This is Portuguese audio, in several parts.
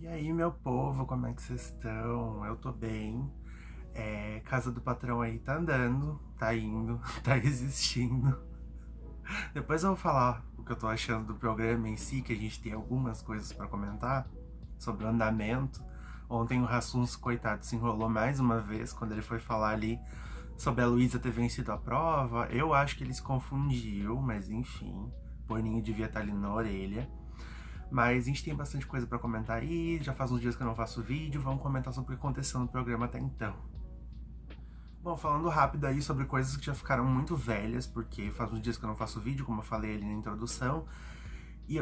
E aí, meu povo, como é que vocês estão? Eu tô bem. Casa do patrão aí tá andando, tá indo, tá existindo. Depois eu vou falar o que eu tô achando do programa em si, que a gente tem algumas coisas pra comentar sobre o andamento. Ontem o Rassus, coitado, se enrolou mais uma vez quando ele foi falar ali sobre a Luísa ter vencido a prova. Eu acho que ele se confundiu, mas enfim, o Boninho devia estar ali na orelha. Mas a gente tem bastante coisa pra comentar aí, já faz uns dias que eu não faço vídeo, vamos comentar sobre o que aconteceu no programa até então. Bom, falando rápido aí sobre coisas que já ficaram muito velhas, porque faz uns dias que eu não faço vídeo, como eu falei ali na introdução,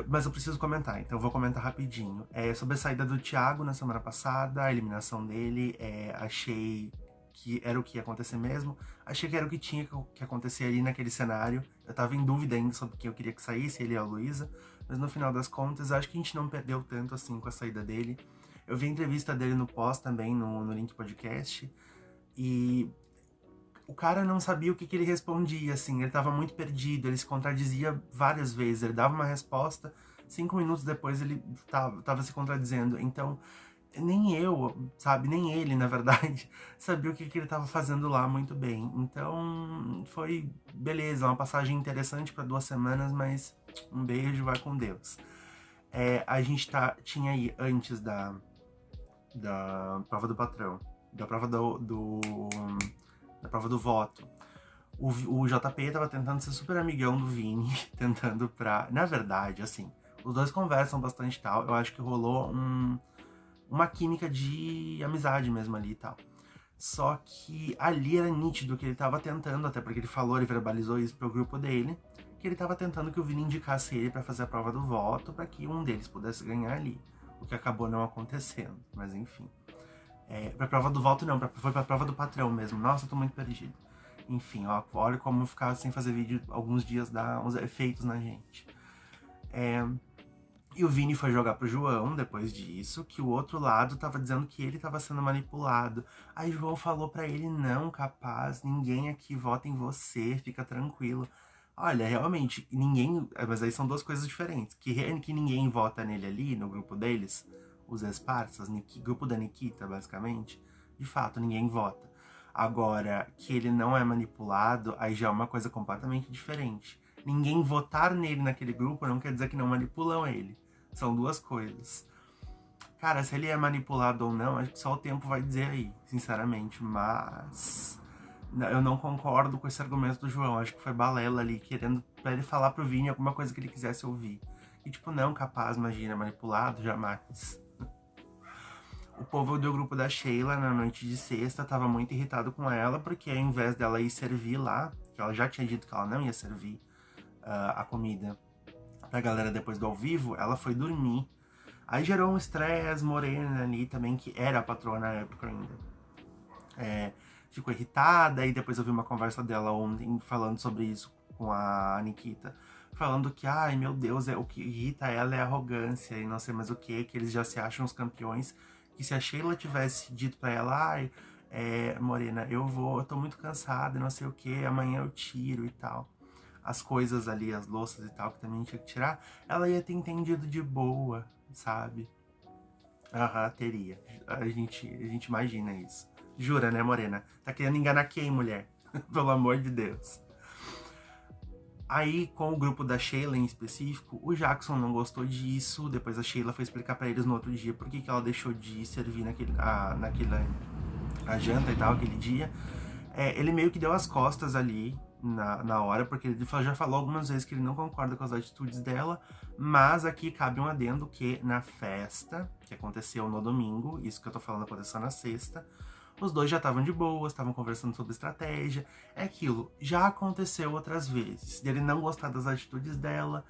mas eu preciso comentar, então eu vou comentar rapidinho. Sobre a saída do Thiago na semana passada, a eliminação dele, achei que era o que ia acontecer mesmo, achei que era o que tinha que acontecer ali naquele cenário, eu tava em dúvida ainda sobre quem eu queria que saísse, ele e a Luísa, mas no final das contas, acho que a gente não perdeu tanto assim com a saída dele. Eu vi a entrevista dele no pós também, no Link Podcast, e o cara não sabia o que ele respondia, assim, ele tava muito perdido, ele se contradizia várias vezes, ele dava uma resposta, 5 minutos depois ele tava se contradizendo, então nem eu, sabe, nem ele, na verdade, sabia o que ele tava fazendo lá muito bem. Então, foi, beleza, uma passagem interessante para 2 semanas, mas um beijo, vai com Deus. A gente tinha aí, antes da prova do patrão, da prova da prova do voto, o JP tava tentando ser super amigão do Vini, tentando pra... Na verdade, assim, os dois conversam bastante e tal, eu acho que rolou uma química de amizade mesmo ali e tal. Só que ali era nítido que ele tava tentando, até porque ele falou, ele verbalizou isso pro grupo dele, que ele tava tentando que o Vini indicasse ele pra fazer a prova do voto, pra que um deles pudesse ganhar ali. O que acabou não acontecendo, mas enfim. Pra prova do voto não, foi pra prova do patrão mesmo. Nossa, eu tô muito perdido. Enfim, ó, olha como ficar sem fazer vídeo alguns dias dá uns efeitos na gente. E o Vini foi jogar pro João depois disso, que o outro lado tava dizendo que ele tava sendo manipulado. Aí o João falou pra ele, não, capaz, ninguém aqui vota em você, fica tranquilo. Olha, realmente, ninguém... Mas aí são duas coisas diferentes. Que ninguém vota nele ali, no grupo deles, os ex-parças, grupo da Nikita, basicamente. De fato, ninguém vota. Agora, que ele não é manipulado, aí já é uma coisa completamente diferente. Ninguém votar nele naquele grupo não quer dizer que não manipulam ele. São duas coisas. Cara, se ele é manipulado ou não, acho que só o tempo vai dizer aí, sinceramente. Mas eu não concordo com esse argumento do João. Acho que foi balela ali, querendo pra ele falar pro Vini alguma coisa que ele quisesse ouvir. E tipo, não, capaz, imagina, manipulado, jamais. O povo do grupo da Sheila, na noite de sexta, tava muito irritado com ela, porque ao invés dela ir servir lá, que ela já tinha dito que ela não ia servir a comida pra galera depois do ao vivo, ela foi dormir. Aí gerou um estresse, Morena ali também, que era a patroa na época ainda. Ficou irritada, e depois eu vi uma conversa dela ontem falando sobre isso com a Nikita. Falando que, ai meu Deus, o que irrita ela é a arrogância e não sei mais o que eles já se acham os campeões. Que se a Sheila tivesse dito pra ela, ai, Morena, eu tô muito cansada, não sei o que, amanhã eu tiro e tal. As coisas ali, as louças e tal, que também tinha que tirar, ela ia ter entendido de boa, sabe? Aham, teria. A gente imagina isso. Jura, né, Morena? Tá querendo enganar quem, mulher? Pelo amor de Deus. Aí, com o grupo da Sheila em específico, o Jackson não gostou disso. Depois a Sheila foi explicar pra eles no outro dia por que ela deixou de servir a janta e tal, aquele dia. Ele meio que deu as costas ali na hora, porque ele já falou algumas vezes que ele não concorda com as atitudes dela, mas aqui cabe um adendo que na festa, que aconteceu no domingo, isso que eu tô falando aconteceu na sexta, os dois já estavam de boas, estavam conversando sobre estratégia, aquilo já aconteceu outras vezes, dele não gostar das atitudes dela,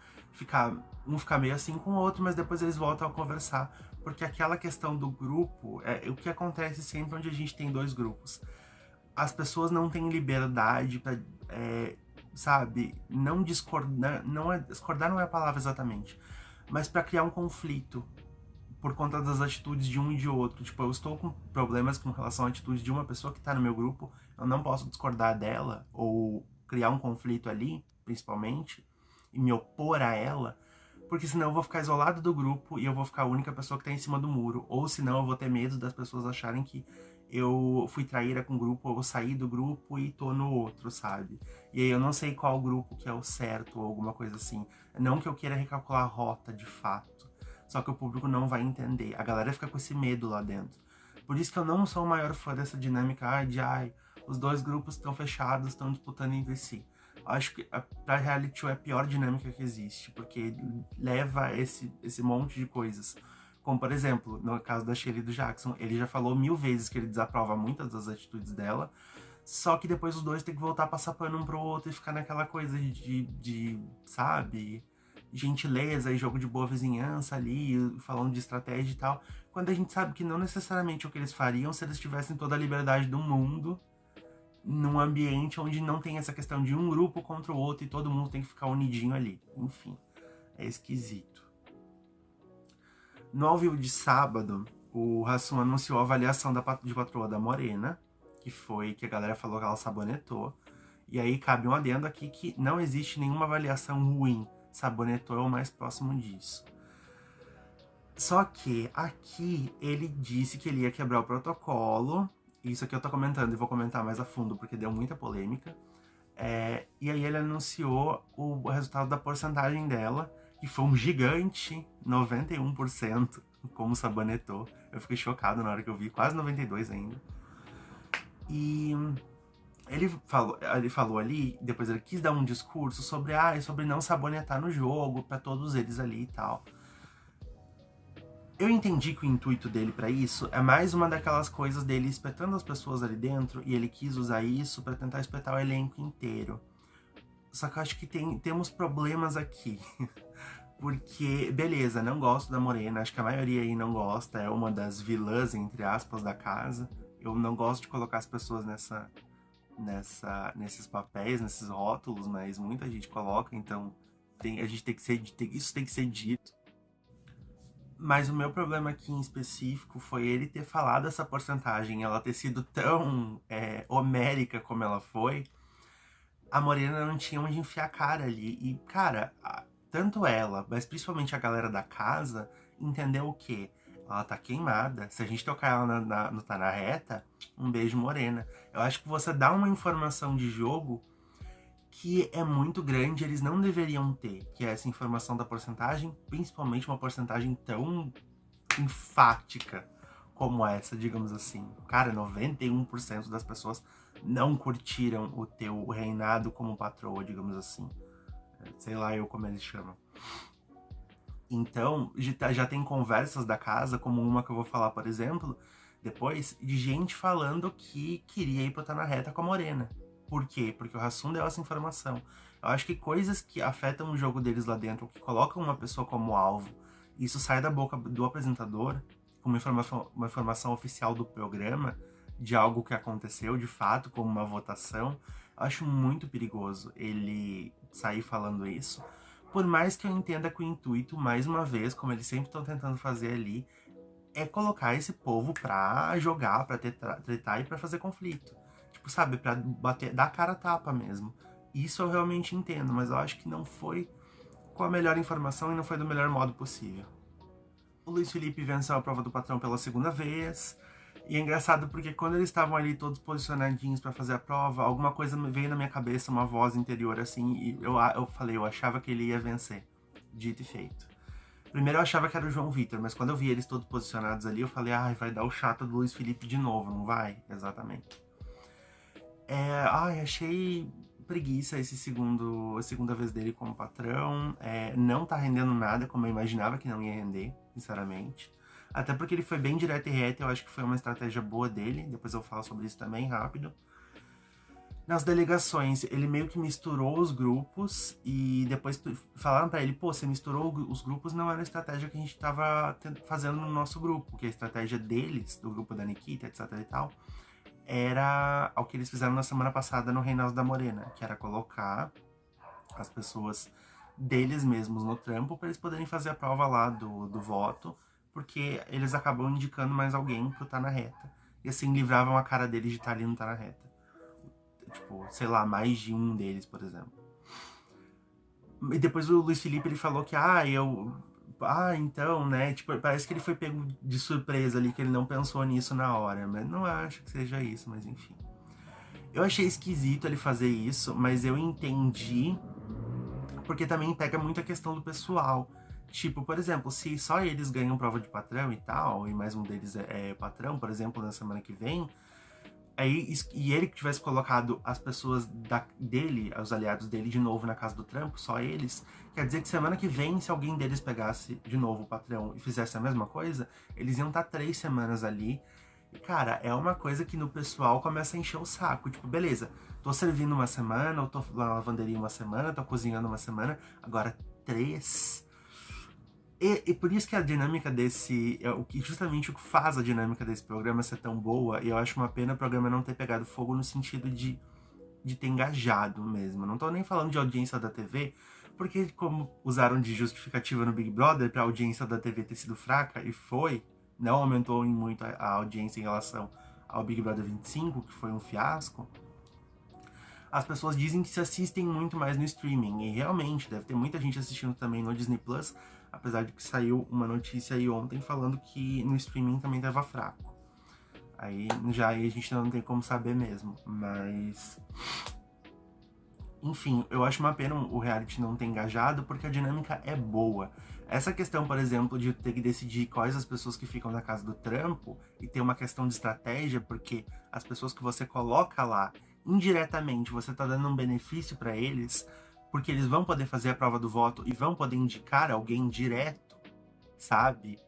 um ficar meio assim com o outro, mas depois eles voltam a conversar, porque aquela questão do grupo é o que acontece sempre onde a gente tem dois grupos. As pessoas não têm liberdade pra, sabe, não discordar, discordar não é a palavra exatamente, mas pra criar um conflito por conta das atitudes de um e de outro. Tipo, eu estou com problemas com relação à atitude de uma pessoa que tá no meu grupo, eu não posso discordar dela, ou criar um conflito ali, principalmente, e me opor a ela, porque senão eu vou ficar isolado do grupo e eu vou ficar a única pessoa que tá em cima do muro. Ou senão eu vou ter medo das pessoas acharem que eu fui traíra com o grupo, ou eu saí do grupo e tô no outro, sabe? E aí eu não sei qual grupo que é o certo ou alguma coisa assim. Não que eu queira recalcular a rota de fato, só que o público não vai entender. A galera fica com esse medo lá dentro. Por isso que eu não sou o maior fã dessa dinâmica os dois grupos estão fechados, estão disputando entre si. Acho que pra reality show é a pior dinâmica que existe, porque leva esse monte de coisas. Como, por exemplo, no caso da Shelley e do Jackson, ele já falou 1000 vezes que ele desaprova muitas das atitudes dela, só que depois os dois têm que voltar a passar pano um pro outro e ficar naquela coisa sabe, gentileza e jogo de boa vizinhança ali, falando de estratégia e tal, quando a gente sabe que não necessariamente é o que eles fariam se eles tivessem toda a liberdade do mundo num ambiente onde não tem essa questão de um grupo contra o outro e todo mundo tem que ficar unidinho ali. Enfim, é esquisito. No ao vivo de sábado, o Hassum anunciou a avaliação de patroa da Morena, que foi que a galera falou que ela sabonetou. E aí cabe um adendo aqui que não existe nenhuma avaliação ruim. Sabonetou é o mais próximo disso. Só que aqui ele disse que ele ia quebrar o protocolo. Isso aqui eu tô comentando e vou comentar mais a fundo porque deu muita polêmica. E aí ele anunciou o resultado da porcentagem dela, que foi um gigante 91%, como sabonetou. Eu fiquei chocado na hora que eu vi, quase 92% ainda. E ele falou ali, depois ele quis dar um discurso sobre não sabonetar no jogo, pra todos eles ali e tal. Eu entendi que o intuito dele pra isso é mais uma daquelas coisas dele espetando as pessoas ali dentro, e ele quis usar isso pra tentar espetar o elenco inteiro. Só que eu acho que temos problemas aqui. Porque, beleza, não gosto da Morena, acho que a maioria aí não gosta, é uma das vilãs, entre aspas, da casa. Eu não gosto de colocar as pessoas nesses papéis, nesses rótulos, mas muita gente coloca, então isso tem que ser dito. Mas o meu problema aqui em específico foi ele ter falado essa porcentagem, ela ter sido tão homérica como ela foi. A Morena não tinha onde enfiar a cara ali. E, cara, tanto ela, mas principalmente a galera da casa, entendeu o quê? Ela tá queimada. Se a gente tocar ela no Tá Na Reta, um beijo, Morena. Eu acho que você dá uma informação de jogo que é muito grande, eles não deveriam ter, que é essa informação da porcentagem, principalmente uma porcentagem tão enfática como essa, digamos assim. Cara, 91% das pessoas não curtiram o teu reinado como patroa, digamos assim. Sei lá eu como eles chamam. Então, já tem conversas da casa, como uma que eu vou falar, por exemplo, depois, de gente falando que queria ir pro Tá Na Reta com a Morena. Por quê? Porque o Hassum deu essa informação. Eu acho que coisas que afetam o jogo deles lá dentro, que colocam uma pessoa como alvo, isso sai da boca do apresentador, com uma informação oficial do programa, de algo que aconteceu de fato, como uma votação, eu acho muito perigoso ele sair falando isso. Por mais que eu entenda que o intuito, mais uma vez, como eles sempre estão tentando fazer ali, é colocar esse povo pra jogar, pra tretar e pra fazer conflito. Tipo, sabe, pra dar cara a tapa mesmo. Isso eu realmente entendo, mas eu acho que não foi com a melhor informação e não foi do melhor modo possível. O Luiz Felipe venceu a prova do patrão pela segunda vez. E é engraçado porque quando eles estavam ali todos posicionadinhos pra fazer a prova, alguma coisa veio na minha cabeça, uma voz interior assim, e eu falei, eu achava que ele ia vencer. Dito e feito. Primeiro eu achava que era o João Vitor, mas quando eu vi eles todos posicionados ali, eu falei, vai dar o chato do Luiz Felipe de novo, não vai? Exatamente. Achei preguiça a segunda vez dele como patrão. Não tá rendendo nada, como eu imaginava que não ia render, sinceramente. Até porque ele foi bem direto e reto, eu acho que foi uma estratégia boa dele. Depois eu falo sobre isso também, rápido. Nas delegações, ele meio que misturou os grupos e depois falaram pra ele, pô, você misturou os grupos, não era a estratégia que a gente tava fazendo no nosso grupo, que a estratégia deles, do grupo da Nikita, etc e tal, era o que eles fizeram na semana passada no Reinaldo da Morena, que era colocar as pessoas deles mesmos no trampo para eles poderem fazer a prova lá do voto, porque eles acabam indicando mais alguém pro Tá Na Reta. E assim livravam a cara deles de estar ali no Tá Na Reta. Tipo, sei lá, mais de um deles, por exemplo. E depois o Luiz Felipe, ele falou que, então, né, tipo, parece que ele foi pego de surpresa ali, que ele não pensou nisso na hora, mas não acho que seja isso, mas enfim. Eu achei esquisito ele fazer isso, mas eu entendi, porque também pega muito a questão do pessoal. Tipo, por exemplo, se só eles ganham prova de patrão e tal, e mais um deles é patrão, por exemplo, na semana que vem, aí, e ele que tivesse colocado as pessoas dele, os aliados dele, de novo na casa do trampo, só eles, quer dizer que semana que vem, se alguém deles pegasse de novo o patrão e fizesse a mesma coisa, eles iam estar 3 semanas ali. E, cara, é uma coisa que no pessoal começa a encher o saco. Tipo, beleza, tô servindo uma semana, eu tô na lavanderia uma semana, tô cozinhando uma semana, agora 3. E por isso que a dinâmica desse. Justamente o que faz a dinâmica desse programa ser tão boa, e eu acho uma pena o programa não ter pegado fogo no sentido de ter engajado mesmo. Não tô nem falando de audiência da TV, porque como usaram de justificativa no Big Brother pra audiência da TV ter sido fraca, e foi, não aumentou em muito a audiência em relação ao Big Brother 25, que foi um fiasco. As pessoas dizem que se assistem muito mais no streaming, e realmente deve ter muita gente assistindo também no Disney Plus, apesar de que saiu uma notícia aí ontem falando que no streaming também estava fraco. Aí a gente não tem como saber mesmo, mas enfim, eu acho uma pena o reality não ter engajado, porque a dinâmica é boa. Essa questão, por exemplo, de ter que decidir quais as pessoas que ficam na casa do trampo, e ter uma questão de estratégia, porque as pessoas que você coloca lá, indiretamente, você tá dando um benefício para eles, porque eles vão poder fazer a prova do voto e vão poder indicar alguém direto, sabe?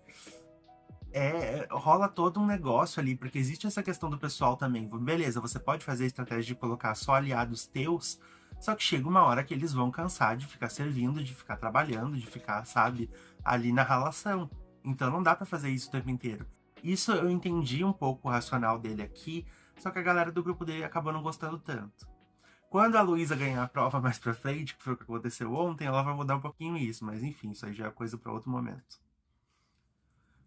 Rola todo um negócio ali, porque existe essa questão do pessoal também. Beleza, você pode fazer a estratégia de colocar só aliados teus, só que chega uma hora que eles vão cansar de ficar servindo, de ficar trabalhando, de ficar, sabe, ali na relação. Então não dá pra fazer isso o tempo inteiro. Isso eu entendi um pouco o racional dele aqui, só que a galera do grupo dele acabou não gostando tanto. Quando a Luísa ganhar a prova mais pra frente, que foi o que aconteceu ontem, ela vai mudar um pouquinho isso, mas enfim, isso aí já é coisa pra outro momento.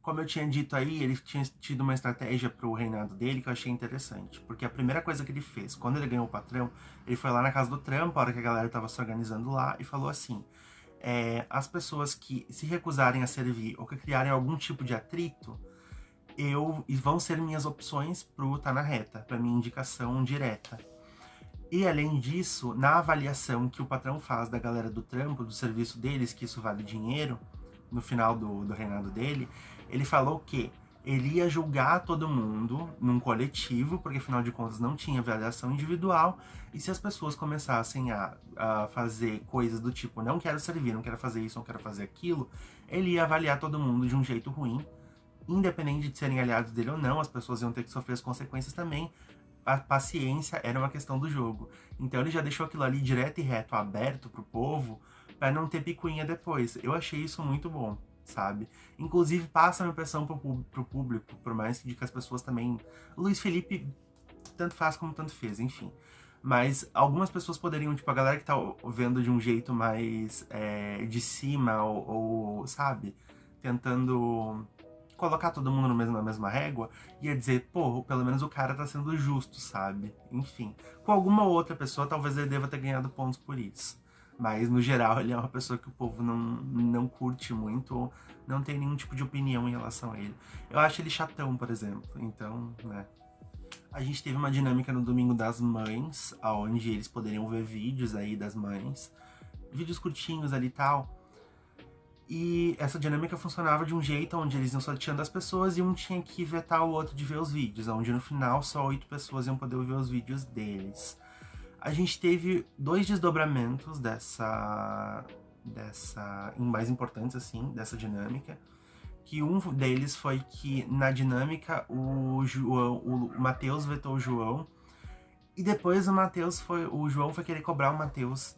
Como eu tinha dito aí, ele tinha tido uma estratégia pro reinado dele que eu achei interessante. Porque a primeira coisa que ele fez, quando ele ganhou o patrão, ele foi lá na casa do Trump, a hora que a galera tava se organizando lá, e falou assim: as pessoas que se recusarem a servir ou que criarem algum tipo de atrito, vão ser minhas opções pro Tá na Reta, pra minha indicação direta. E além disso, na avaliação que o patrão faz da galera do trampo, do serviço deles, que isso vale dinheiro, no final do reinado dele, ele falou que ele ia julgar todo mundo num coletivo, porque afinal de contas não tinha avaliação individual, e se as pessoas começassem a fazer coisas do tipo, não quero servir, não quero fazer isso, não quero fazer aquilo, ele ia avaliar todo mundo de um jeito ruim, independente de serem aliados dele ou não, as pessoas iam ter que sofrer as consequências também. A paciência era uma questão do jogo. Então ele já deixou aquilo ali direto e reto, aberto pro povo, pra não ter picuinha depois. Eu achei isso muito bom, sabe? Inclusive passa uma impressão pro público, por mais que as pessoas também... O Luiz Felipe tanto faz como tanto fez, enfim. Mas algumas pessoas poderiam, tipo, a galera que tá vendo de um jeito mais de cima, ou sabe? Tentando colocar todo mundo na mesma régua, ia dizer, pô, pelo menos o cara tá sendo justo, sabe? Enfim. Com alguma outra pessoa, talvez ele deva ter ganhado pontos por isso. Mas, no geral, ele é uma pessoa que o povo não curte muito, ou não tem nenhum tipo de opinião em relação a ele. Eu acho ele chatão, por exemplo. Então, né. A gente teve uma dinâmica no Domingo das Mães, onde eles poderiam ver vídeos aí das mães. Vídeos curtinhos ali e tal. E essa dinâmica funcionava de um jeito onde eles iam sorteando as pessoas e um tinha que vetar o outro de ver os vídeos, onde no final só 8 pessoas iam poder ver os vídeos deles. A gente teve 2 desdobramentos mais importantes assim, dessa dinâmica. Que um deles foi que na dinâmica o Matheus vetou o João. E depois o João foi querer cobrar o Matheus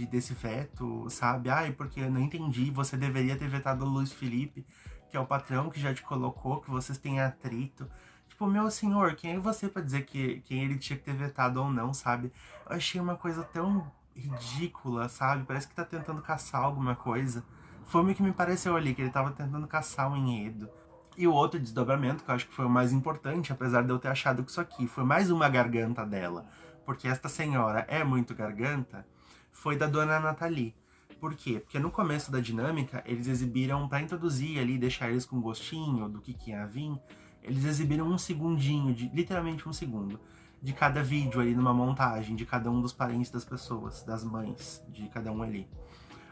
desse veto, sabe? Ai, porque eu não entendi, você deveria ter vetado o Luiz Felipe, que é o patrão que já te colocou, que vocês têm atrito. Tipo, meu senhor, quem é você pra dizer quem ele tinha que ter vetado ou não, sabe? Eu achei uma coisa tão ridícula, sabe? Parece que tá tentando caçar alguma coisa. Foi o que me pareceu ali, que ele tava tentando caçar um enredo. E o outro desdobramento, que eu acho que foi o mais importante, apesar de eu ter achado que isso aqui foi mais uma garganta dela, porque esta senhora é muito garganta, foi da dona Nathalie. Por quê? Porque no começo da dinâmica, eles exibiram, pra introduzir ali, deixar eles com gostinho do que ia vir, eles exibiram um segundinho, literalmente um segundo, de cada vídeo ali numa montagem, de cada um dos parentes das pessoas, das mães, de cada um ali.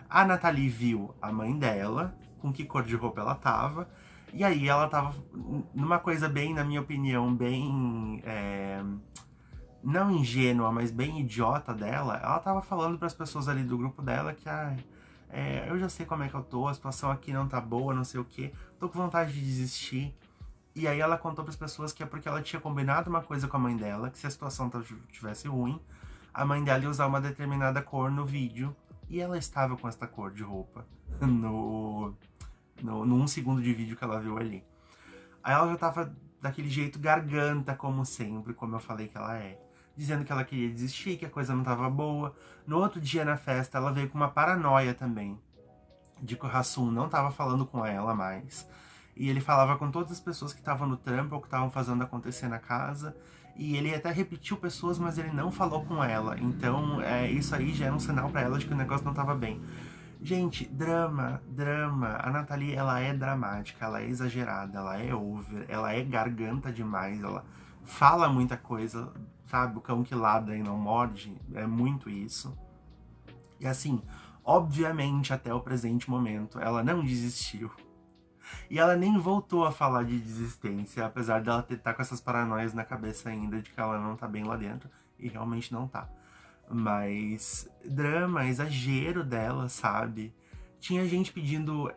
A Nathalie viu a mãe dela, com que cor de roupa ela tava, e aí ela tava numa coisa bem, na minha opinião, bem... não ingênua, mas bem idiota dela, ela tava falando para as pessoas ali do grupo dela que, eu já sei como é que eu tô, a situação aqui não tá boa, não sei o que, tô com vontade de desistir. E aí ela contou para as pessoas que é porque ela tinha combinado uma coisa com a mãe dela, que se a situação tivesse ruim, a mãe dela ia usar uma determinada cor no vídeo, e ela estava com esta cor de roupa no 1 segundo de vídeo que ela viu ali. Aí ela já tava daquele jeito garganta, como sempre, como eu falei que ela é. Dizendo que ela queria desistir, que a coisa não tava boa. No outro dia na festa, ela veio com uma paranoia também. De que o Hassum não tava falando com ela mais. E ele falava com todas as pessoas que estavam no trampo ou que estavam fazendo acontecer na casa. E ele até repetiu pessoas, mas ele não falou com ela. Então, isso aí já era um sinal pra ela de que o negócio não tava bem. Gente, drama. A Nathalie, ela é dramática, ela é exagerada, ela é over, ela é garganta demais, ela fala muita coisa, sabe? O cão que ladra e não morde, é muito isso. E assim, obviamente, até o presente momento, ela não desistiu. E ela nem voltou a falar de desistência, apesar dela estar com essas paranoias na cabeça ainda de que ela não tá bem lá dentro, e realmente não tá. Mas drama, exagero dela, sabe? Tinha gente pedindo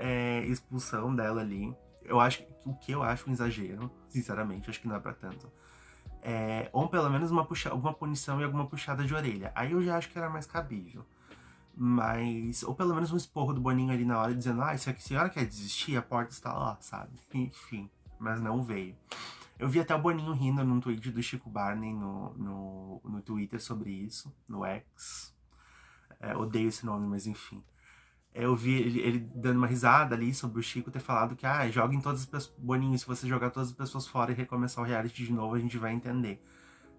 expulsão dela ali. Eu acho que o que eu acho um exagero, sinceramente, acho que não é pra tanto. Ou pelo menos alguma punição e alguma puxada de orelha. Aí eu já acho que era mais cabível. Mas. Ou pelo menos um esporro do Boninho ali na hora, dizendo: se a senhora quer desistir, a porta está lá, sabe? Enfim, mas não veio. Eu vi até o Boninho rindo num tweet do Chico Barney no Twitter sobre isso, no X. Odeio esse nome, mas enfim. Eu vi ele dando uma risada ali sobre o Chico ter falado que, joguem todas as pessoas. Boninho, se você jogar todas as pessoas fora e recomeçar o reality de novo, a gente vai entender.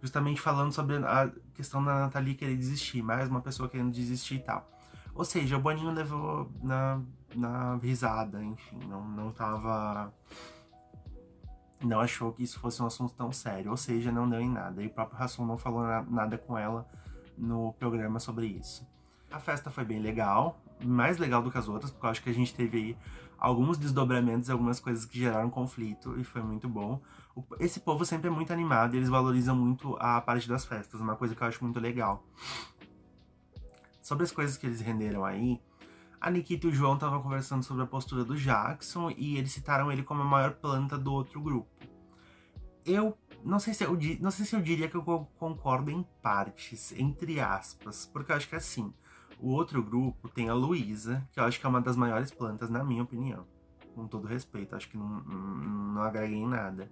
Justamente falando sobre a questão da Nathalie querer desistir, mais uma pessoa querendo desistir e tal. Ou seja, o Boninho levou na risada, enfim, não tava... Não achou que isso fosse um assunto tão sério, ou seja, não deu em nada. E o próprio Hassum não falou nada com ela no programa sobre isso. A festa foi bem legal, mais legal do que as outras, porque eu acho que a gente teve aí alguns desdobramentos, algumas coisas que geraram conflito, e foi muito bom. Esse povo sempre é muito animado, e eles valorizam muito a parte das festas, uma coisa que eu acho muito legal. Sobre as coisas que eles renderam aí, a Nikita e o João estavam conversando sobre a postura do Jackson e eles citaram ele como a maior planta do outro grupo. Eu não sei se eu diria que eu concordo em partes, entre aspas, porque eu acho que assim, o outro grupo tem a Luísa, que eu acho que é uma das maiores plantas, na minha opinião. Com todo respeito, acho que não agrega em nada.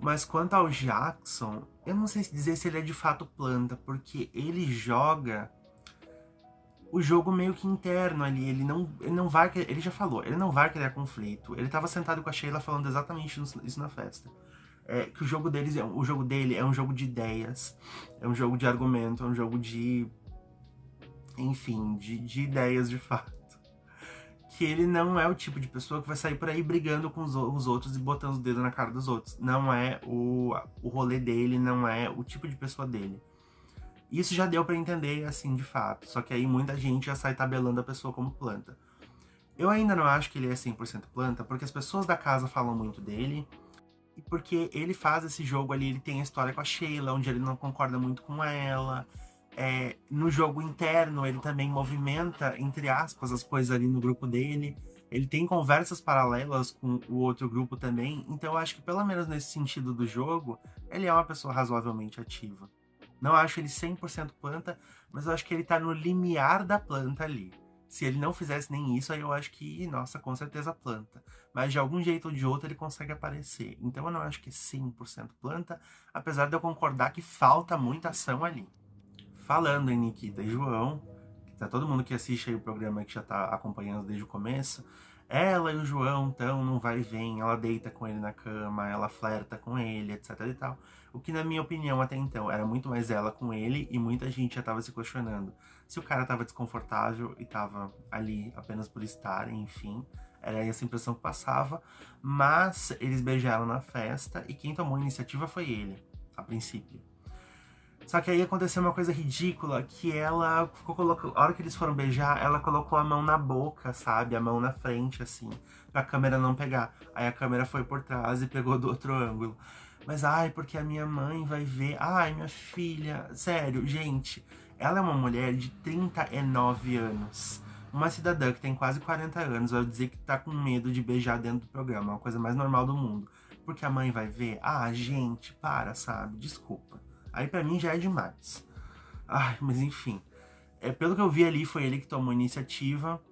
Mas quanto ao Jackson, eu não sei dizer se ele é de fato planta, porque ele joga o jogo meio que interno ali, ele não vai, ele já falou, ele não vai criar conflito. Ele tava sentado com a Sheila falando exatamente isso na festa. Que o jogo dele é um jogo de ideias, é um jogo de argumento, é um jogo de... enfim, de ideias de fato. Que ele não é o tipo de pessoa que vai sair por aí brigando com os outros e botando os dedos na cara dos outros. Não é o rolê dele, não é o tipo de pessoa dele. Isso já deu pra entender, assim, de fato. Só que aí muita gente já sai tabelando a pessoa como planta. Eu ainda não acho que ele é 100% planta, porque as pessoas da casa falam muito dele. E porque ele faz esse jogo ali, ele tem a história com a Sheila, onde ele não concorda muito com ela. No jogo interno, ele também movimenta, entre aspas, as coisas ali no grupo dele. Ele tem conversas paralelas com o outro grupo também. Então eu acho que, pelo menos nesse sentido do jogo, ele é uma pessoa razoavelmente ativa. Não acho ele 100% planta, mas eu acho que ele tá no limiar da planta ali. Se ele não fizesse nem isso, aí eu acho que, nossa, com certeza planta. Mas de algum jeito ou de outro ele consegue aparecer. Então eu não acho que é 100% planta, apesar de eu concordar que falta muita ação ali. Falando em Nikita e João, que tá todo mundo que assiste aí o programa que já tá acompanhando desde o começo, Ela e o João tão não vai e vem, ela deita com ele na cama, ela flerta com ele, etc e tal. O que, na minha opinião, até então, era muito mais ela com ele, e muita gente já tava se questionando se o cara tava desconfortável e tava ali apenas por estar, enfim. Era essa impressão que passava, mas eles beijaram na festa e quem tomou a iniciativa foi ele, a princípio. Só que aí aconteceu uma coisa ridícula, que ela ficou colocando... A hora que eles foram beijar, ela colocou a mão na boca, sabe? A mão na frente, assim, pra câmera não pegar. Aí a câmera foi por trás e pegou do outro ângulo. Mas, ai, porque a minha mãe vai ver... Ai, minha filha... Sério, gente, ela é uma mulher de 39 anos. Uma cidadã que tem quase 40 anos vai dizer que tá com medo de beijar dentro do programa. É uma coisa mais normal do mundo. Porque a mãe vai ver? Ah, gente, para, sabe? Desculpa. Aí pra mim já é demais. Ai, mas enfim. Pelo que eu vi ali, foi ele que tomou a iniciativa.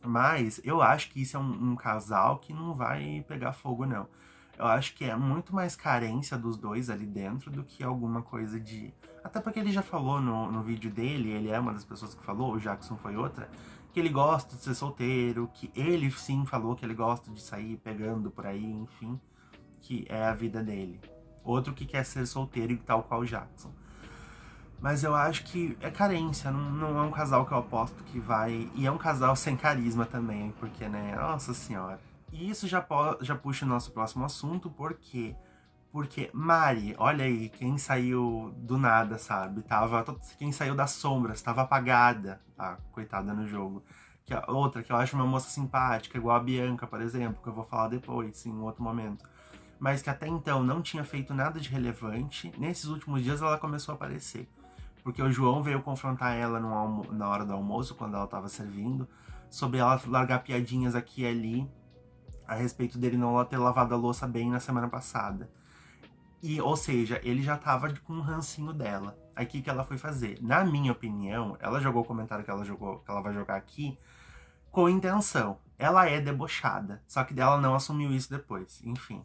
Mas eu acho que isso é um casal que não vai pegar fogo, não. Eu acho que é muito mais carência dos dois ali dentro do que alguma coisa de... Até porque ele já falou no vídeo dele, ele é uma das pessoas que falou, o Jackson foi outra, que ele gosta de ser solteiro, que ele sim falou que ele gosta de sair pegando por aí, enfim, que é a vida dele. Outro que quer ser solteiro e tal qual o Jackson. Mas eu acho que é carência, não é um casal que eu aposto que vai... E é um casal sem carisma também, porque, né, nossa senhora. E isso já puxa o nosso próximo assunto, por quê? Porque Mari, olha aí, quem saiu do nada, sabe? Quem saiu das sombras, tava apagada, a coitada no jogo. Outra que eu acho uma moça simpática, igual a Bianca, por exemplo, que eu vou falar depois, em outro momento. Mas que até então não tinha feito nada de relevante. Nesses últimos dias ela começou a aparecer. Porque o João veio confrontar ela na hora do almoço, quando ela estava servindo, sobre ela largar piadinhas aqui e ali, a respeito dele não ter lavado a louça bem na semana passada. E, ou seja, ele já tava com um rancinho dela. Aí o que ela foi fazer? Na minha opinião, ela jogou o comentário que ela vai jogar aqui com intenção. Ela é debochada, só que ela não assumiu isso depois, enfim.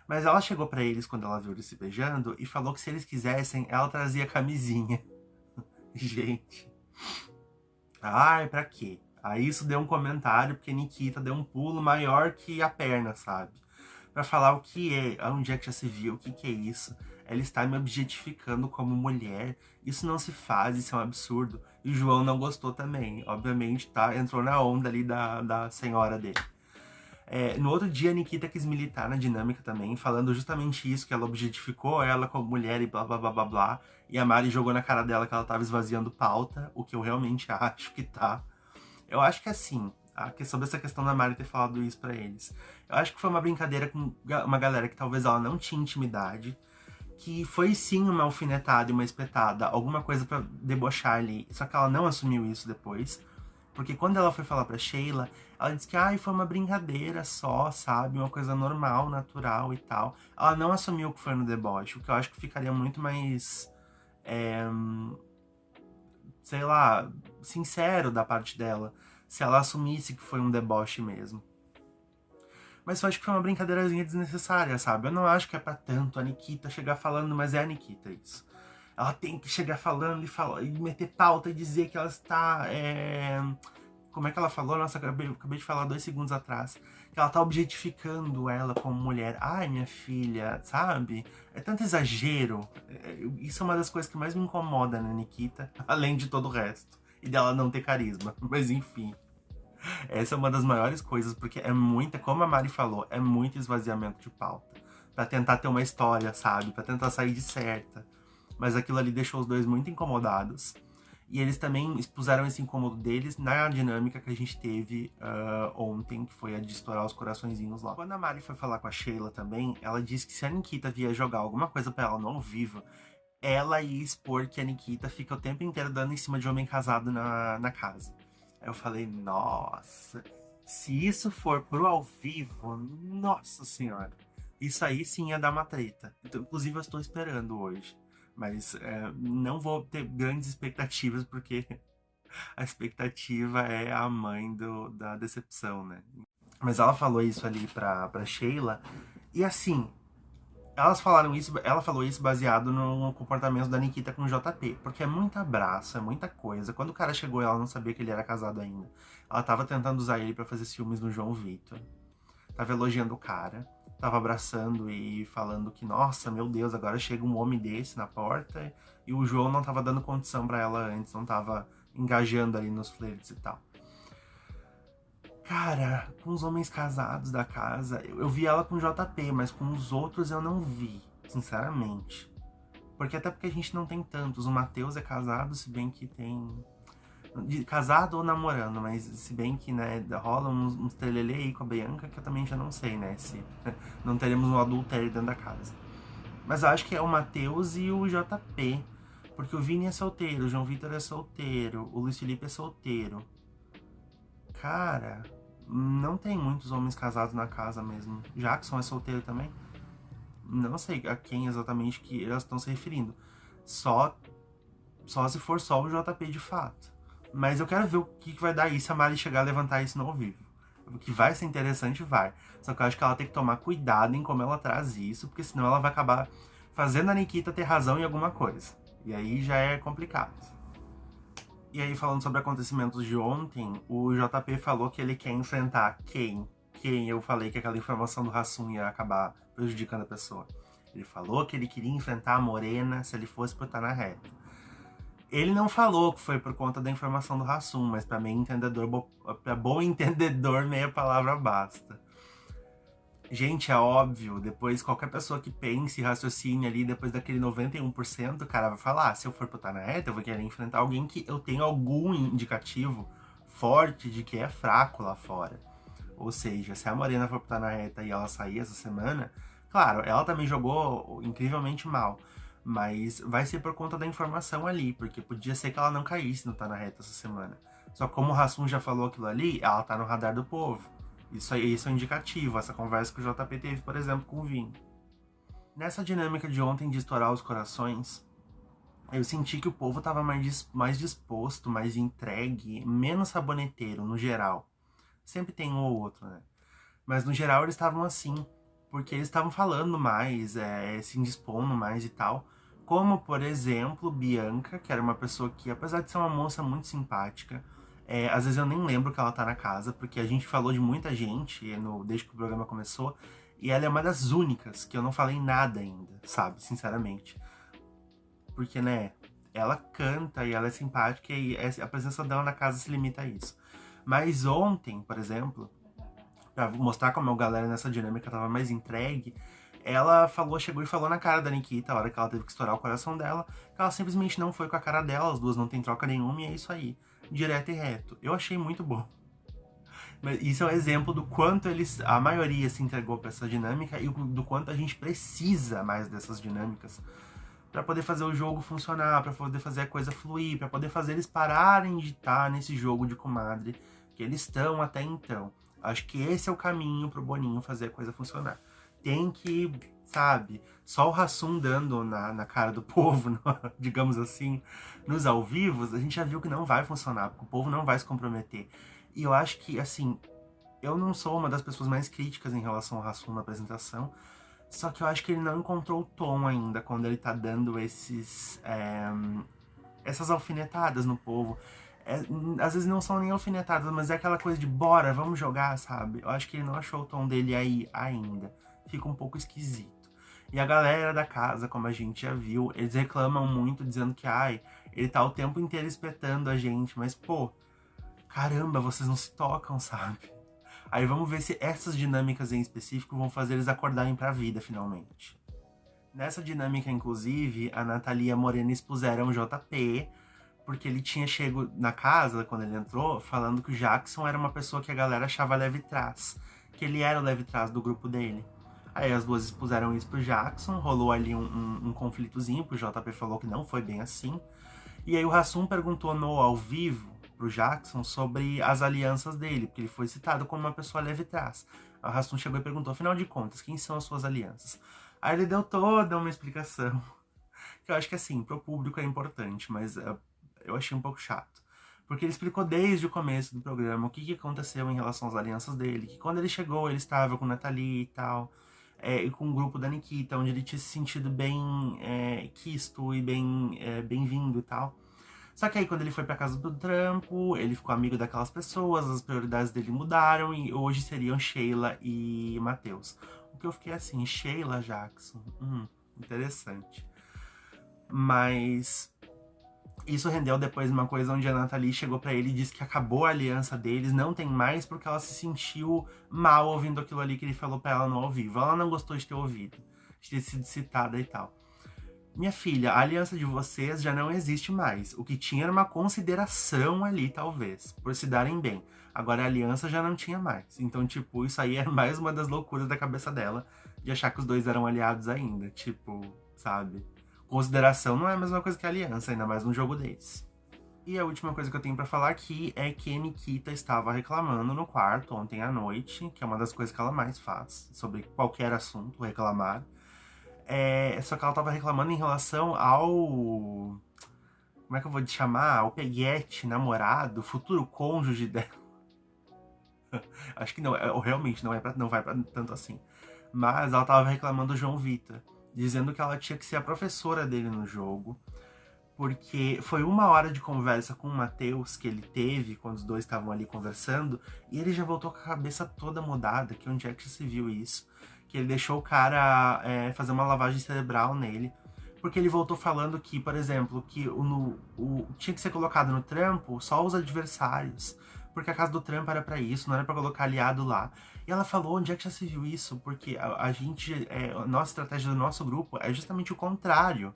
Mas ela chegou pra eles quando ela viu eles se beijando e falou que se eles quisessem, ela trazia camisinha. Gente. Ai, pra quê? Aí isso deu um comentário, porque Nikita deu um pulo maior que a perna, sabe? Pra falar o que é, onde é que já se viu, o que é isso. Ela está me objetificando como mulher. Isso não se faz, isso é um absurdo. E o João não gostou também. Obviamente, tá? Entrou na onda ali da senhora dele. No outro dia, a Nikita quis militar na dinâmica também, falando justamente isso, que ela objetificou ela como mulher e blá blá blá blá blá. E a Mari jogou na cara dela que ela tava esvaziando pauta, o que eu realmente acho que tá. Eu acho que assim, sobre essa questão da Mari ter falado isso pra eles, eu acho que foi uma brincadeira com uma galera que talvez ela não tinha intimidade, que foi sim uma alfinetada e uma espetada, alguma coisa pra debochar ali, só que ela não assumiu isso depois. Porque quando ela foi falar pra Sheila, ela disse que foi uma brincadeira só, sabe? Uma coisa normal, natural e tal. Ela não assumiu que foi no deboche, o que eu acho que ficaria muito mais, sei lá, sincero da parte dela, se ela assumisse que foi um deboche mesmo. Mas eu acho que foi uma brincadeirazinha desnecessária, sabe? Eu não acho que é pra tanto a Nikita chegar falando, mas é a Nikita isso. Ela tem que chegar falando e meter pauta e dizer que ela está... Como é que ela falou? Nossa, eu acabei de falar 2 segundos atrás. Que ela tá objetificando ela como mulher. Ai, minha filha, sabe? É tanto exagero. Isso é uma das coisas que mais me incomoda na Nikita, além de todo o resto. E dela não ter carisma. Mas enfim. Essa é uma das maiores coisas, porque é muita, como a Mari falou, é muito esvaziamento de pauta. Pra tentar ter uma história, sabe? Pra tentar sair de certa. Mas aquilo ali deixou os dois muito incomodados. E eles também expuseram esse incômodo deles na dinâmica que a gente teve ontem, que foi a de estourar os coraçõezinhos lá. Quando a Mari foi falar com a Sheila também, ela disse que se a Nikita vier jogar alguma coisa pra ela no ao vivo, ela ia expor que a Nikita fica o tempo inteiro dando em cima de homem casado na casa. Aí eu falei, nossa, se isso for pro ao vivo, nossa senhora, isso aí sim ia dar uma treta. Então, inclusive eu estou esperando hoje. Mas não vou ter grandes expectativas, porque a expectativa é a mãe da decepção, né? Mas ela falou isso ali pra Sheila, e assim, Ela falou isso baseado no comportamento da Nikita com o JP, porque é muito abraço, é muita coisa. Quando o cara chegou, ela não sabia que ele era casado ainda. Ela tava tentando usar ele pra fazer ciúmes no João Vitor. Tava elogiando o cara, tava abraçando e falando que, nossa, meu Deus, agora chega um homem desse na porta. E o João não tava dando condição pra ela antes, não tava engajando ali nos flertes e tal. Cara, com os homens casados da casa, eu vi ela com o JP, mas com os outros eu não vi, sinceramente. Até porque a gente não tem tantos. O Matheus é casado, se bem que tem. Casado ou namorando, mas se bem que, né, rola uns trelelê aí com a Bianca que eu também já não sei, né, se não teremos um adultério dentro da casa. Mas eu acho que é o Matheus e o JP. Porque o Vini é solteiro, o João Vitor é solteiro, o Luiz Felipe é solteiro. Cara, não tem muitos homens casados na casa mesmo. Jackson é solteiro também? Não sei a quem exatamente que elas estão se referindo. Só se for só o JP de fato. Mas eu quero ver o que vai dar isso se a Mari chegar a levantar isso no ao vivo. O que vai ser interessante, vai. Só que eu acho que ela tem que tomar cuidado em como ela traz isso, porque senão ela vai acabar fazendo a Nikita ter razão em alguma coisa. E aí já é complicado. E aí, falando sobre acontecimentos de ontem, o JP falou que ele quer enfrentar quem? Quem eu falei que aquela informação do Hassum ia acabar prejudicando a pessoa. Ele falou que ele queria enfrentar a Morena se ele fosse por estar na reta. Ele não falou que foi por conta da informação do Hassum, mas pra bom entendedor, meia palavra basta. Gente, é óbvio, depois qualquer pessoa que pense e raciocine ali, depois daquele 91%, o cara vai falar, se eu for botar na reta, eu vou querer enfrentar alguém que eu tenho algum indicativo forte de que é fraco lá fora. Ou seja, se a Morena for botar na reta e ela sair essa semana, claro, ela também jogou incrivelmente mal, mas vai ser por conta da informação ali, porque podia ser que ela não caísse no Tá na Reta essa semana. Só que como o Hassum já falou aquilo ali, ela tá no radar do povo. Isso é um indicativo, essa conversa que o JP teve, por exemplo, com o Vini. Nessa dinâmica de ontem de estourar os corações, eu senti que o povo tava mais disposto, mais entregue, menos saboneteiro, no geral. Sempre tem um ou outro, né? Mas no geral eles estavam assim, porque eles estavam falando mais, se indispondo mais e tal. Como, por exemplo, Bianca, que era uma pessoa que, apesar de ser uma moça muito simpática, às vezes eu nem lembro que ela tá na casa, porque a gente falou de muita gente desde que o programa começou, e ela é uma das únicas que eu não falei nada ainda, sabe? Sinceramente. Porque, né, ela canta e ela é simpática e a presença dela na casa se limita a isso. Mas ontem, por exemplo, pra mostrar como a galera nessa dinâmica tava mais entregue, ela chegou e falou na cara da Nikita, a hora que ela teve que estourar o coração dela, que ela simplesmente não foi com a cara dela, as duas não tem troca nenhuma e é isso aí. Direto e reto. Eu achei muito bom. Mas isso é um exemplo do quanto a maioria se entregou pra essa dinâmica e do quanto a gente precisa mais dessas dinâmicas pra poder fazer o jogo funcionar, pra poder fazer a coisa fluir, pra poder fazer eles pararem de estar nesse jogo de comadre que eles estão até então. Acho que esse é o caminho pro Boninho fazer a coisa funcionar. Tem que, sabe, só o Hassum dando na cara do povo, digamos assim, nos ao vivos, a gente já viu que não vai funcionar, porque o povo não vai se comprometer. E eu acho que, assim, eu não sou uma das pessoas mais críticas em relação ao Hassum na apresentação, só que eu acho que ele não encontrou o tom ainda quando ele tá dando essas alfinetadas no povo. Às vezes não são nem alfinetadas, mas é aquela coisa de bora, vamos jogar, sabe? Eu acho que ele não achou o tom dele aí ainda. Fica um pouco esquisito. E a galera da casa, como a gente já viu, eles reclamam muito, dizendo que, ele tá o tempo inteiro espetando a gente, mas, pô, caramba, vocês não se tocam, sabe? Aí vamos ver se essas dinâmicas em específico vão fazer eles acordarem pra vida, finalmente. Nessa dinâmica, inclusive, a Nathalie e a Morena expuseram o JP, porque ele tinha chego na casa, quando ele entrou, falando que o Jackson era uma pessoa que a galera achava leve trás, que ele era o leve trás do grupo dele. Aí as duas expuseram isso pro Jackson, rolou ali um conflitozinho, porque o JP falou que não foi bem assim. E aí o Hassum perguntou no ao vivo pro Jackson sobre as alianças dele, porque ele foi citado como uma pessoa leve trás. O Hassum chegou e perguntou, afinal de contas, quem são as suas alianças? Aí ele deu toda uma explicação, que eu acho que assim, pro público é importante, mas eu achei um pouco chato. Porque ele explicou desde o começo do programa o que aconteceu em relação às alianças dele, que quando ele chegou ele estava com Nathalie e tal. e com o grupo da Nikita, onde ele tinha se sentido bem quisto e bem-vindo e tal. Só que aí quando ele foi pra casa do trampo, ele ficou amigo daquelas pessoas, as prioridades dele mudaram e hoje seriam Sheila e Matheus. O que eu fiquei assim, Sheila Jackson, interessante. Mas isso rendeu depois uma coisa onde a Nathalie chegou pra ele e disse que acabou a aliança deles, não tem mais, porque ela se sentiu mal ouvindo aquilo ali que ele falou pra ela no ao vivo. Ela não gostou de ter ouvido, de ter sido citada e tal. Minha filha, a aliança de vocês já não existe mais. O que tinha era uma consideração ali, talvez, por se darem bem. Agora a aliança já não tinha mais. Então, tipo, isso aí é mais uma das loucuras da cabeça dela, de achar que os dois eram aliados ainda. Tipo, sabe? Consideração não é a mesma coisa que aliança, ainda mais num jogo desse. E a última coisa que eu tenho pra falar aqui é que a Nikita estava reclamando no quarto ontem à noite, que é uma das coisas que ela mais faz, sobre qualquer assunto, reclamar. Só que ela tava reclamando em relação ao... Como é que eu vou te chamar? Ao peguete, namorado, futuro cônjuge dela. Acho que não, realmente não vai pra tanto assim. Mas ela tava reclamando do João Vitor, dizendo que ela tinha que ser a professora dele no jogo, porque foi 1 hora de conversa com o Matheus que ele teve quando os dois estavam ali conversando, e ele já voltou com a cabeça toda mudada, que onde é que se viu isso? Que ele deixou o cara fazer uma lavagem cerebral nele, porque ele voltou falando que, por exemplo, que tinha que ser colocado no trampo só os adversários, porque a casa do trampo era pra isso, não era pra colocar aliado lá. E ela falou, onde é que já se viu isso? Porque a nossa estratégia do nosso grupo é justamente o contrário,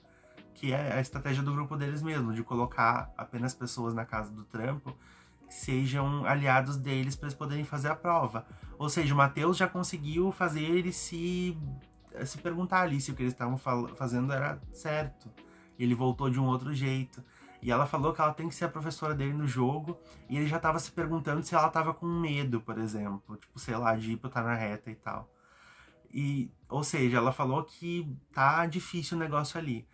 que é a estratégia do grupo deles mesmo, de colocar apenas pessoas na casa do trampo que sejam aliados deles para eles poderem fazer a prova. Ou seja, o Matheus já conseguiu fazer eles se perguntar ali se o que eles estavam fazendo era certo. Ele voltou de um outro jeito. E ela falou que ela tem que ser a professora dele no jogo, e ele já tava se perguntando se ela tava com medo, por exemplo, tipo, sei lá, de ir pro Tá Na Reta e tal. Ou seja, ela falou que tá difícil o negócio ali.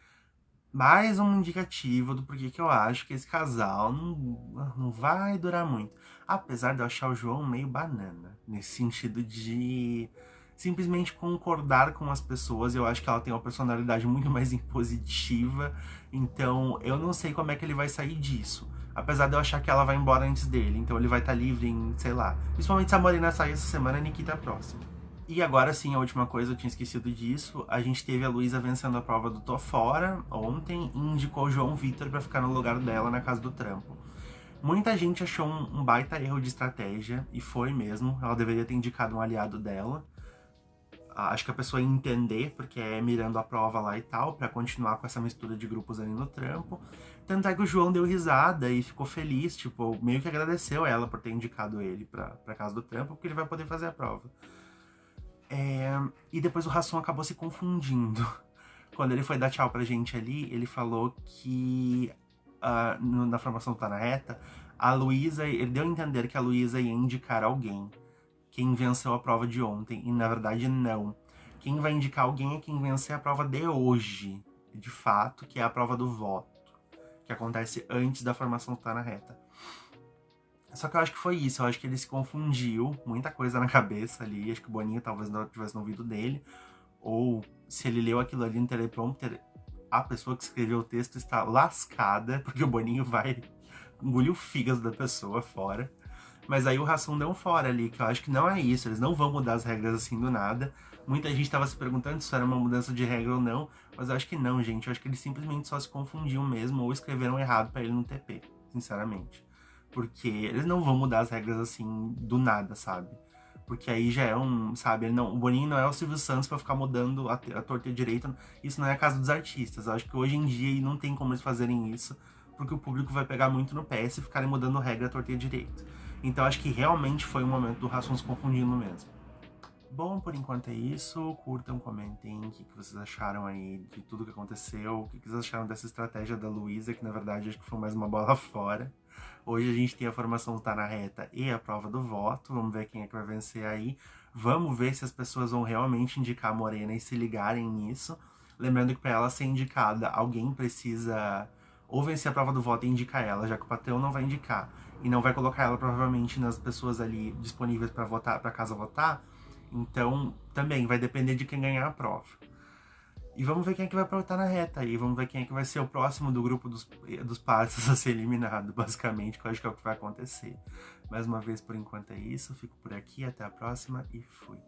Mais um indicativo do porquê que eu acho que esse casal não vai durar muito. Apesar de eu achar o João meio banana, nesse sentido de simplesmente concordar com as pessoas. Eu acho que ela tem uma personalidade muito mais impositiva, então eu não sei como é que ele vai sair disso. Apesar de eu achar que ela vai embora antes dele, então ele vai estar livre em, sei lá. Principalmente se a Marina sair essa semana, a Nikita é a próxima. E agora sim, a última coisa, eu tinha esquecido disso. A gente teve a Luísa vencendo a prova do Tô Fora ontem e indicou o João Vitor pra ficar no lugar dela na casa do trampo. Muita gente achou um baita erro de estratégia, e foi mesmo. Ela deveria ter indicado um aliado dela. Acho que a pessoa ia entender, porque é mirando a prova lá e tal, pra continuar com essa mistura de grupos ali no trampo. Tanto é que o João deu risada e ficou feliz, tipo, meio que agradeceu ela por ter indicado ele pra casa do trampo, porque ele vai poder fazer a prova. E depois o Rasson acabou se confundindo. Quando ele foi dar tchau pra gente ali, ele falou que na formação do Tá Na Reta, a Luísa, ele deu a entender que a Luísa ia indicar alguém, quem venceu a prova de ontem, e na verdade não. Quem vai indicar alguém é quem vencer a prova de hoje, de fato, que é a prova do voto, que acontece antes da formação do Tá Na Reta. Só que eu acho que foi isso, eu acho que ele se confundiu, muita coisa na cabeça ali, acho que o Boninho talvez não tivesse no ouvido dele, ou se ele leu aquilo ali no teleprompter, a pessoa que escreveu o texto está lascada, porque o Boninho vai engolir o fígado da pessoa fora. Mas aí o Hassum deu um fora ali, que eu acho que não é isso, eles não vão mudar as regras assim do nada. Muita gente estava se perguntando se era uma mudança de regra ou não, mas eu acho que não, gente. Eu acho que eles simplesmente só se confundiam mesmo ou escreveram errado pra ele no TP, sinceramente. Porque eles não vão mudar as regras assim do nada, sabe? Porque aí já é sabe, o Boninho não é o Silvio Santos pra ficar mudando a torta e a direita. Isso não é a casa dos artistas. Eu acho que hoje em dia não tem como eles fazerem isso, porque o público vai pegar muito no pé se ficarem mudando regra a torta e a direita. Então acho que realmente foi um momento do Hassum se confundindo mesmo. Bom, por enquanto é isso. Curtam, comentem o que vocês acharam aí de tudo que aconteceu, o que vocês acharam dessa estratégia da Luísa, que na verdade acho que foi mais uma bola fora. Hoje a gente tem a formação do Tá Na Reta e a prova do voto. Vamos ver quem é que vai vencer aí. Vamos ver se as pessoas vão realmente indicar a Morena e se ligarem nisso. Lembrando que para ela ser indicada, alguém precisa ou vencer a prova do voto e indicar ela, já que o patrão não vai indicar. E não vai colocar ela provavelmente nas pessoas ali disponíveis para votar, para casa votar. Então, também vai depender de quem ganhar a prova. E vamos ver quem é que vai estar na reta aí. Vamos ver quem é que vai ser o próximo do grupo dos parças a ser eliminado, basicamente, que eu acho que é o que vai acontecer. Mais uma vez, por enquanto é isso. Fico por aqui, até a próxima e fui.